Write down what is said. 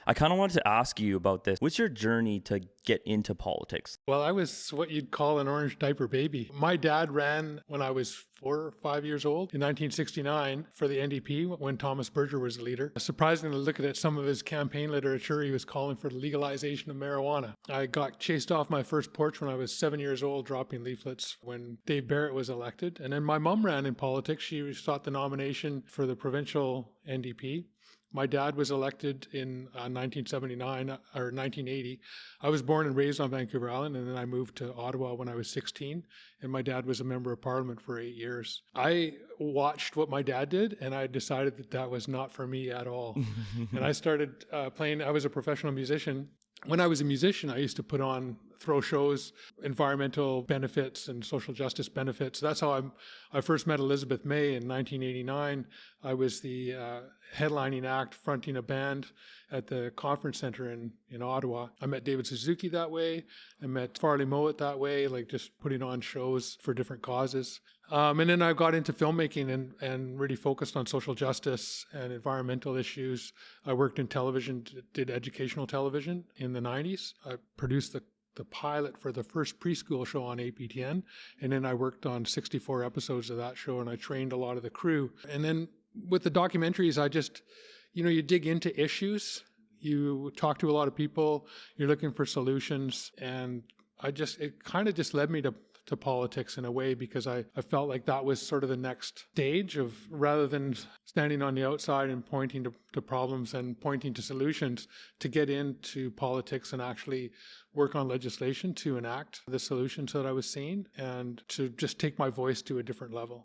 I kind of wanted to ask you about this. What's your journey to get into politics? Well, I was what you'd call an orange diaper baby. My dad ran when I was 4 or 5 years old in 1969 for the NDP when Thomas Berger was the leader. Surprisingly, looking at some of his campaign literature, he was calling for the legalization of marijuana. I got chased off my first porch when I was 7 years old, dropping leaflets when Dave Barrett was elected. And then my mom ran in politics. She sought the nomination for the provincial NDP. My dad was elected in 1979 or 1980. I was born and raised on Vancouver Island, and then I moved to Ottawa when I was 16, and my dad was a member of parliament for 8 years. I watched what my dad did, and I decided that that was not for me at all. And I started playing. I was a professional musician. When I was a musician, I used to throw shows, environmental benefits and social justice benefits. That's how I first met Elizabeth May in 1989. I was the headlining act fronting a band at the conference center in Ottawa. I met David Suzuki that way. I met Farley Mowat that way, like just putting on shows for different causes. And then I got into filmmaking and really focused on social justice and environmental issues. I worked in television, did educational television in the 90s. I produced the pilot for the first preschool show on APTN. And then I worked on 64 episodes of that show, and I trained a lot of the crew. And then with the documentaries, I just, you dig into issues, you talk to a lot of people, you're looking for solutions. And it kind of just led me to politics in a way, because I felt like that was sort of the next stage of, rather than standing on the outside and pointing to problems and pointing to solutions, to get into politics and actually work on legislation to enact the solutions that I was seeing and to just take my voice to a different level.